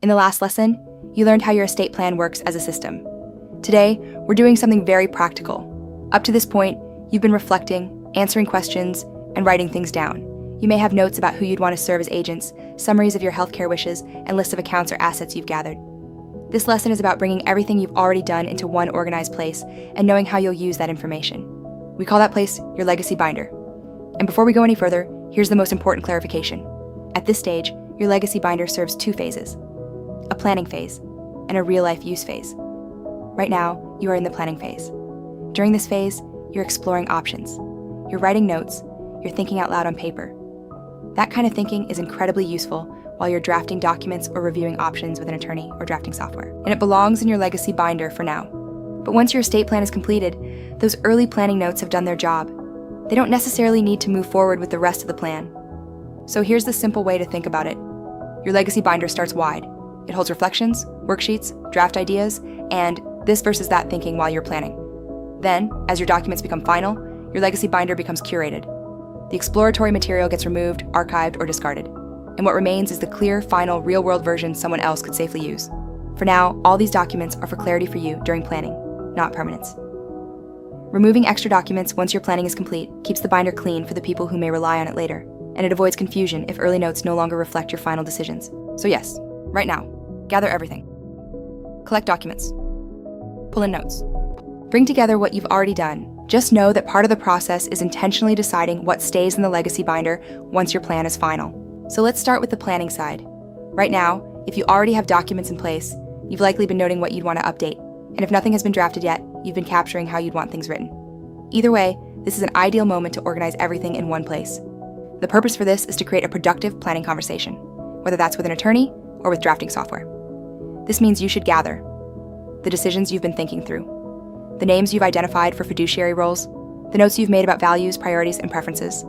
In the last lesson, you learned how your estate plan works as a system. Today, we're doing something very practical. Up to this point, you've been reflecting, answering questions, and writing things down. You may have notes about who you'd want to serve as agents, summaries of your healthcare wishes, and lists of accounts or assets you've gathered. This lesson is about bringing everything you've already done into one organized place and knowing how you'll use that information. We call that place your legacy binder. And before we go any further, here's the most important clarification. At this stage, your legacy binder serves two phases: a planning phase and a real-life use phase. Right now, you are in the planning phase. During this phase, you're exploring options. You're writing notes, you're thinking out loud on paper. That kind of thinking is incredibly useful while you're drafting documents or reviewing options with an attorney or drafting software. And it belongs in your legacy binder for now. But once your estate plan is completed, those early planning notes have done their job. They don't necessarily need to move forward with the rest of the plan. So here's the simple way to think about it. Your legacy binder starts wide. It holds reflections, worksheets, draft ideas, and this versus that thinking while you're planning. Then, as your documents become final, your legacy binder becomes curated. The exploratory material gets removed, archived, or discarded. And what remains is the clear, final, real-world version someone else could safely use. For now, all these documents are for clarity for you during planning, not permanence. Removing extra documents once your planning is complete keeps the binder clean for the people who may rely on it later, and it avoids confusion if early notes no longer reflect your final decisions. So yes, right now, gather everything. Collect documents. Pull in notes. Bring together what you've already done. Just know that part of the process is intentionally deciding what stays in the legacy binder once your plan is final. So let's start with the planning side. Right now, if you already have documents in place, you've likely been noting what you'd want to update. And if nothing has been drafted yet, you've been capturing how you'd want things written. Either way, this is an ideal moment to organize everything in one place. The purpose for this is to create a productive planning conversation, whether that's with an attorney or with drafting software. This means you should gather the decisions you've been thinking through, the names you've identified for fiduciary roles, the notes you've made about values, priorities, and preferences,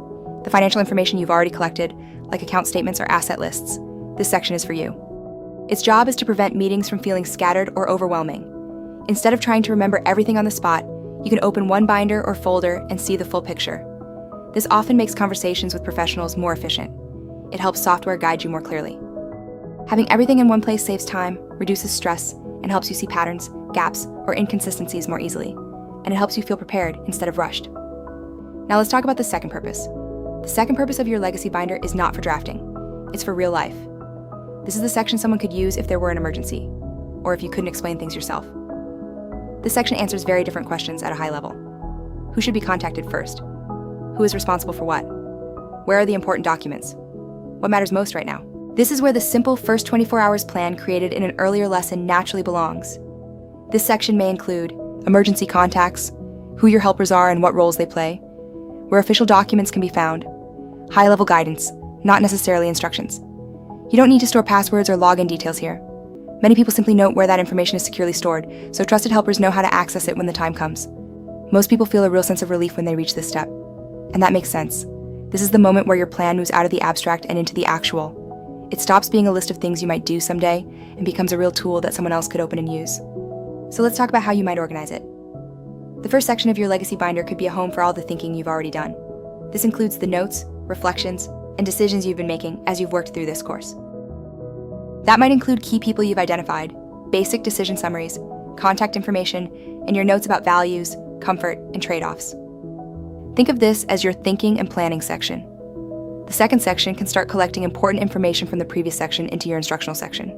the financial information you've already collected, like account statements or asset lists. This section is for you. Its job is to prevent meetings from feeling scattered or overwhelming. Instead of trying to remember everything on the spot, you can open one binder or folder and see the full picture. This often makes conversations with professionals more efficient. It helps software guide you more clearly. Having everything in one place saves time, reduces stress, and helps you see patterns, gaps, or inconsistencies more easily. And it helps you feel prepared instead of rushed. Now let's talk about the second purpose. The second purpose of your legacy binder is not for drafting. It's for real life. This is the section someone could use if there were an emergency, or if you couldn't explain things yourself. This section answers very different questions at a high level. Who should be contacted first? Who is responsible for what? Where are the important documents? What matters most right now? This is where the simple first 24 hours plan created in an earlier lesson naturally belongs. This section may include emergency contacts, who your helpers are and what roles they play, where official documents can be found, high-level guidance, not necessarily instructions. You don't need to store passwords or login details here. Many people simply note where that information is securely stored, so trusted helpers know how to access it when the time comes. Most people feel a real sense of relief when they reach this step. And that makes sense. This is the moment where your plan moves out of the abstract and into the actual. It stops being a list of things you might do someday and becomes a real tool that someone else could open and use. So let's talk about how you might organize it. The first section of your legacy binder could be a home for all the thinking you've already done. This includes the notes, reflections, and decisions you've been making as you've worked through this course. That might include key people you've identified, basic decision summaries, contact information, and your notes about values, comfort, and trade-offs. Think of this as your thinking and planning section. The second section can start collecting important information from the previous section into your instructional section.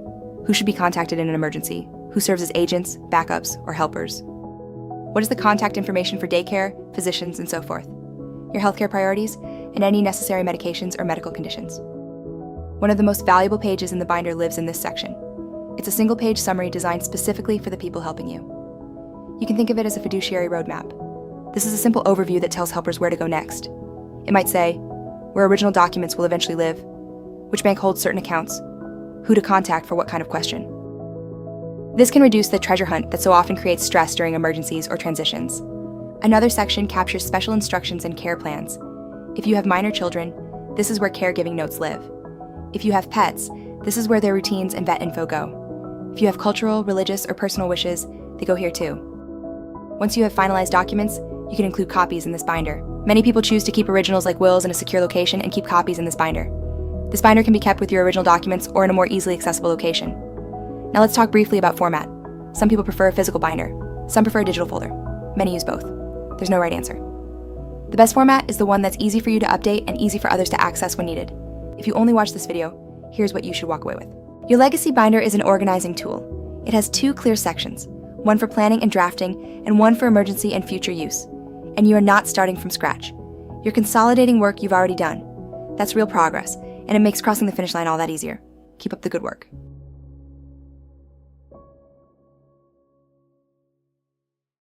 Who should be contacted in an emergency? Who serves as agents, backups, or helpers? What is the contact information for daycare, physicians, and so forth? Your healthcare priorities, and any necessary medications or medical conditions. One of the most valuable pages in the binder lives in this section. It's a single-page summary designed specifically for the people helping you. You can think of it as a fiduciary roadmap. This is a simple overview that tells helpers where to go next. It might say, where original documents will eventually live, which bank holds certain accounts, who to contact for what kind of question. This can reduce the treasure hunt that so often creates stress during emergencies or transitions. Another section captures special instructions and care plans. If you have minor children, this is where caregiving notes live. If you have pets, this is where their routines and vet info go. If you have cultural, religious, or personal wishes, they go here too. Once you have finalized documents, you can include copies in this binder. Many people choose to keep originals like wills in a secure location and keep copies in this binder. This binder can be kept with your original documents or in a more easily accessible location. Now let's talk briefly about format. Some people prefer a physical binder. Some prefer a digital folder. Many use both. There's no right answer. The best format is the one that's easy for you to update and easy for others to access when needed. If you only watch this video, here's what you should walk away with. Your legacy binder is an organizing tool. It has 2 clear sections, one for planning and drafting, and one for emergency and future use. And you are not starting from scratch. You're consolidating work you've already done. That's real progress, and it makes crossing the finish line all that easier. Keep up the good work.